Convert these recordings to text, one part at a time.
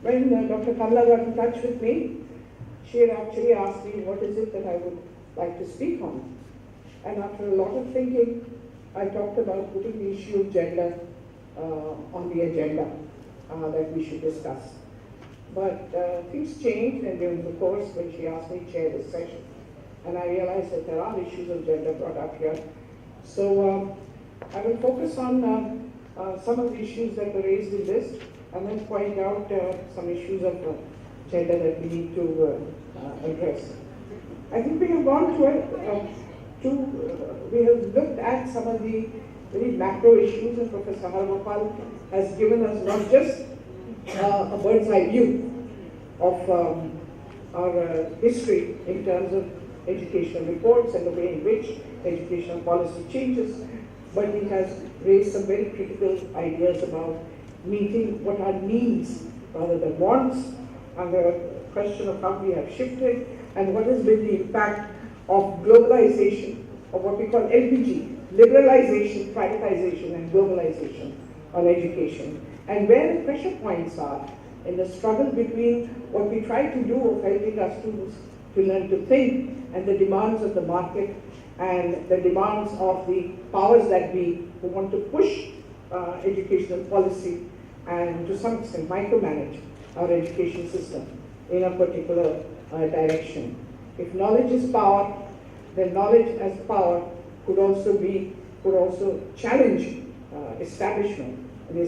When Dr. Kamla got in touch with me, she had actually asked me what is it that I would like to speak on. And after a lot of thinking, I talked about putting the issue of gender on the agenda that we should discuss. But things changed, and during the course when she asked me to chair this session, and I realized that there are issues of gender brought up here. So I will focus on some of the issues that were raised in this, and then point out some issues of gender that we need to address. I think we have gone we have looked at some of the very macro issues, and Professor Hargopal has given us not just a bird's eye view of our history in terms of educational reports and the way in which educational policy changes, but he has raised some very critical ideas about meeting what are needs rather than wants, and the question of how we have shifted and what has been the impact of globalization, of what we call LPG, liberalization, privatization, and globalization on education, and where the pressure points are in the struggle between what we try to do of helping our students to learn to think and the demands of the market and the demands of the powers that be who want to push educational policy and to some extent micromanage our education system in a particular direction. If knowledge is power, then knowledge as power could also challenge establishment, and the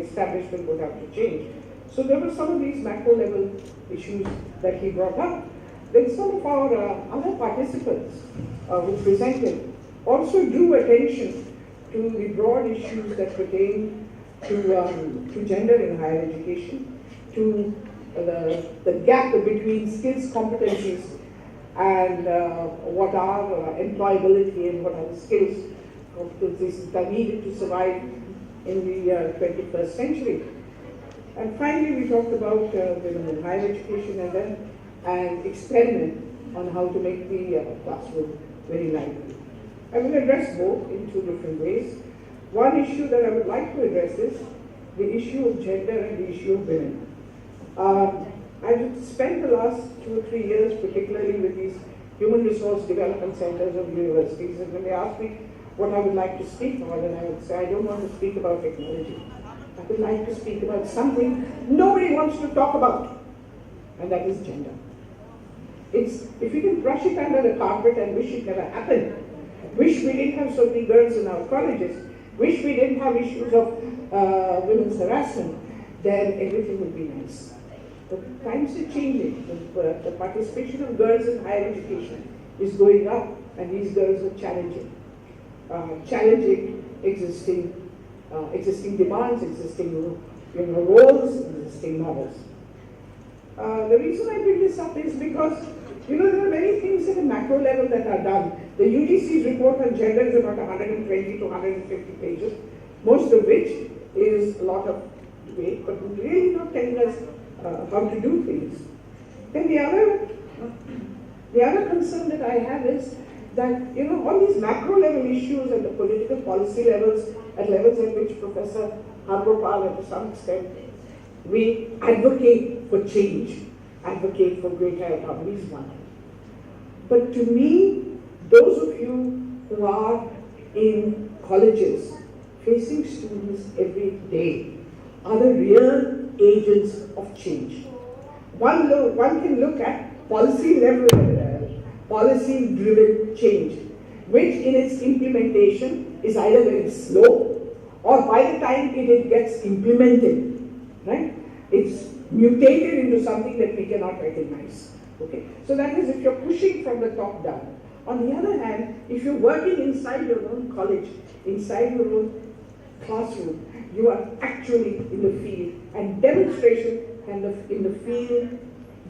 establishment would have to change. So there were some of these macro level issues that he brought up. Then some of our other participants who presented also drew attention to the broad issues that pertain to gender in higher education, to the gap between skills, competencies, and what are employability and what are the skills, competencies that are needed to survive in the 21st century. And finally, we talked about women in higher education and then an experiment on how to make the classroom very lively. I will address both in two different ways. One issue that I would like to address is the issue of gender and the issue of women. I've spent the last 2 or 3 years, particularly with these human resource development centers of universities, and when they ask me what I would like to speak about, and I would say, I don't want to speak about technology. I would like to speak about something nobody wants to talk about, and that is gender. If you can brush it under the carpet and wish it never happened, wish we didn't have so many girls in our colleges, wish we didn't have issues of women's harassment, then everything would be nice. But times are changing. The participation of girls in higher education is going up, and these girls are challenging existing demands, existing roles, existing models. The reason I bring this up is because there are many things at a macro level that are done. The UGC's report on gender is about 120 to 150 pages, most of which is a lot of debate, but really not telling us how to do things. Then the other concern that I have is that all these macro level issues at the political policy levels, at levels at which Professor Hargopal and to some extent we advocate for change, advocate for greater autonomy is one. But to me, those of you who are in colleges facing students every day are the real agents of change. One can look at policy level, policy-driven change, which in its implementation is either very slow or by the time it gets implemented, right, it's mutated into something that we cannot recognize. Okay, so that is if you're pushing from the top down. On the other hand, if you're working inside your own college, inside your own classroom, you are actually in the field, and demonstration in the field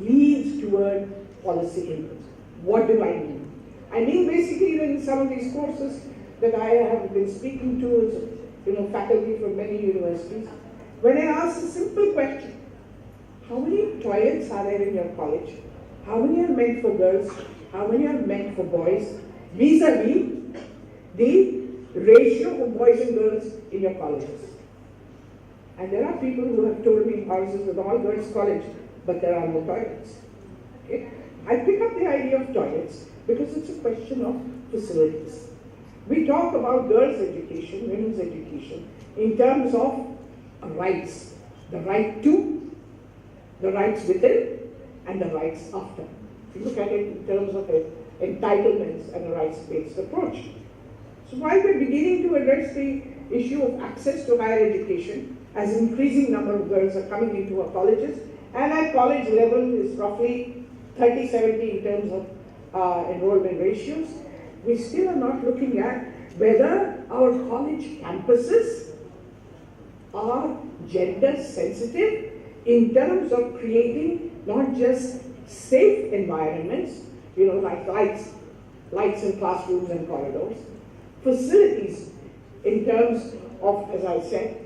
leads toward policy input. What do I mean? I mean basically that in some of these courses that I have been speaking to as faculty from many universities, when I ask a simple question, how many toilets are there in your college? How many are meant for girls? How many are meant for boys? Vis-a-vis the ratio of boys and girls in your colleges. And there are people who have told me houses with all girls college, but there are no toilets. Okay? I pick up the idea of toilets because it's a question of facilities. We talk about girls' education, women's education, in terms of rights. The right to, the rights within, and the rights after. If you look at it in terms of entitlements and a rights-based approach. So while we're beginning to address the issue of access to higher education, as an increasing number of girls are coming into our colleges, and at college level is roughly 30-70 in terms of enrollment ratios, we still are not looking at whether our college campuses are gender sensitive in terms of creating not just safe environments, like lights in classrooms and corridors, facilities in terms of, as I said,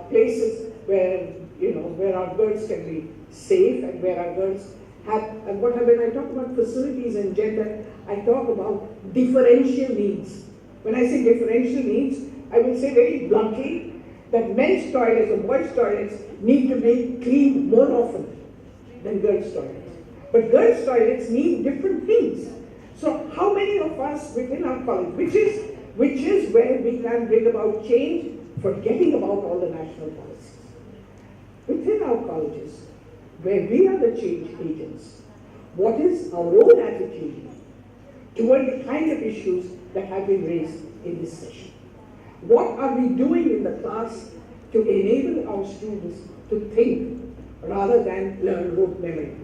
places where, where our girls can be safe and where our girls have, and when I talk about facilities and gender, I talk about differential needs. When I say differential needs, I will say very bluntly that men's toilets or boys' toilets need to be cleaned more often than girls' toilets. But girls' toilets need different things. So how many of us within our college, which is where we can bring about change, forgetting about all the national policies. Within our colleges, where we are the change agents, what is our own attitude toward the kind of issues that have been raised in this session? What are we doing in the class to enable our students to think rather than learn rote memory?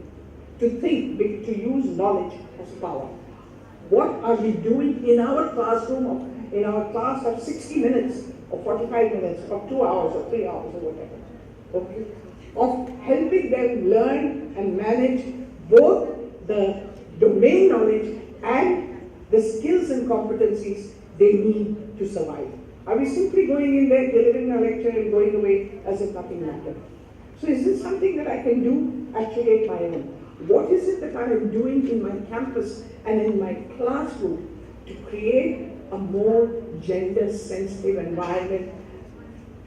To think, to use knowledge as power. What are we doing in our classroom, in our class of 60 minutes, or 45 minutes, or 2 hours, or 3 hours, or whatever, okay, of helping them learn and manage both the domain knowledge and the skills and competencies they need to survive? Are we simply going in there, delivering a lecture and going away as if nothing mattered? So is this something that I can do actually at my own? What is it that I am doing in my campus and in my classroom to create a more gender-sensitive environment,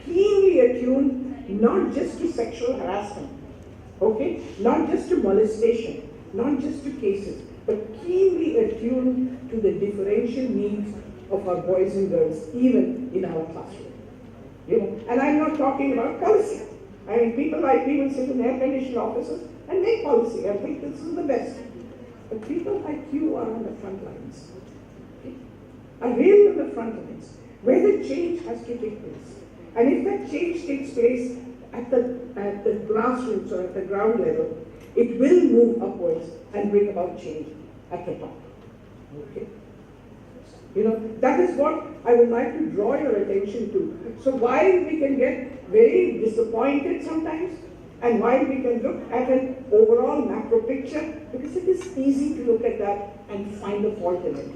keenly attuned not just to sexual harassment, okay, not just to molestation, not just to cases, but keenly attuned to the differential needs of our boys and girls, even in our classroom. And I'm not talking about policy. I mean, people like me will sit in air-conditioned offices and make policy. I think this is the best. But people like you are on the front lines. Okay? Are really on the front lines, where the change has to take place. And if that change takes place at the grassroots or at the ground level, it will move upwards and bring about change at the top. Okay? That is what I would like to draw your attention to. So while we can get very disappointed sometimes, and while we can look at an overall macro picture, because it is easy to look at that and find a fault in it,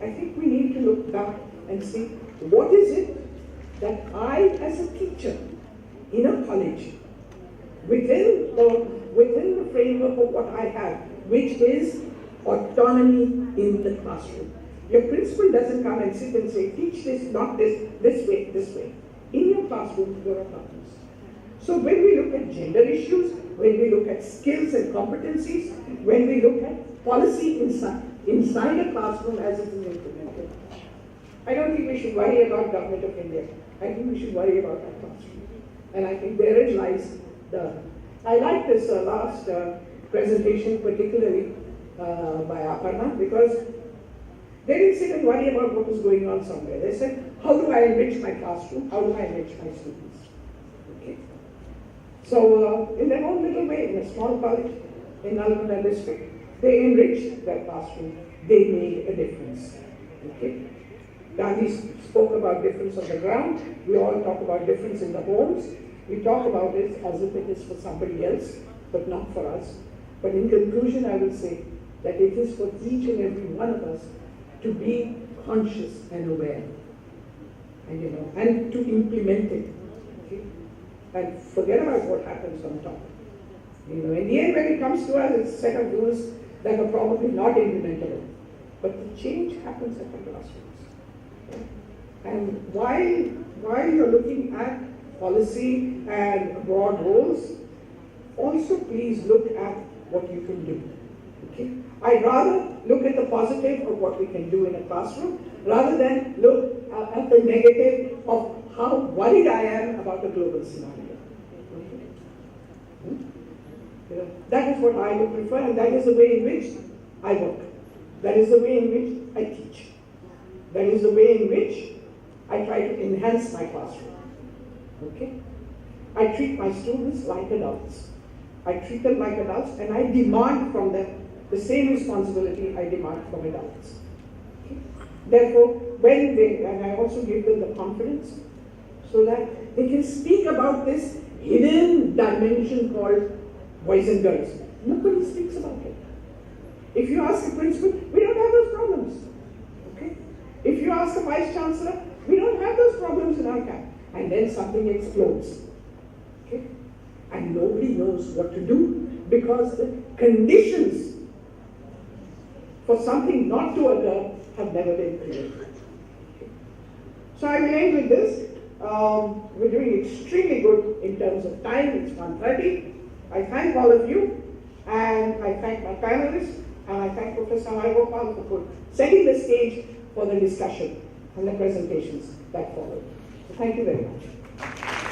I think we need to look back and see what is it that I, as a teacher in a college, within the framework of what I have, which is autonomy in the classroom. Your principal doesn't come and sit and say, teach this, not this, this way, this way. In your classroom, you're autonomous. So when we look at gender issues, when we look at skills and competencies, when we look at policy inside a classroom as it is implemented, I don't think we should worry about Government of India. I think we should worry about our classroom. And I think therein lies I like this last presentation particularly by Aparna, because they didn't sit and worry about what was going on somewhere. They said, how do I enrich my classroom? How do I enrich my students? Okay. So in their own little way, in a small college in Nalgonda district, they enriched their classroom. They made a difference. Okay. Gandhi spoke about difference on the ground. We all talk about difference in the homes. We talk about it as if it is for somebody else, but not for us. But in conclusion, I will say that it is for each and every one of us to be conscious and aware, and to implement it. Okay? And forget about what happens on top. In the end, when it comes to us, it's a set of rules that are probably not implementable. But the change happens at the grassroots. Okay? And while you're looking at policy and broad roles. Also, please look at what you can do. Okay? I'd rather look at the positive of what we can do in a classroom rather than look at the negative of how worried I am about the global scenario. Okay? You know, that is what I would prefer, and that is the way in which I work. That is the way in which I teach. That is the way in which I try to enhance my classroom. Okay? I treat my students like adults. I treat them like adults, and I demand from them the same responsibility I demand from adults. Okay? Therefore, when they, and I also give them the confidence so that they can speak about this hidden dimension called boys and girls. Nobody speaks about it. If you ask a principal, we don't have those problems. Okay? If you ask a vice chancellor, we don't have those problems in our camp. And then something explodes. Okay? And nobody knows what to do because the conditions for something not to occur have never been created. Okay. So I will end with this. We're doing extremely good in terms of time. It's 1:30. I thank all of you, and I thank my panelists, and I thank Professor Hargopal for setting the stage for the discussion and the presentations that followed. So thank you very much.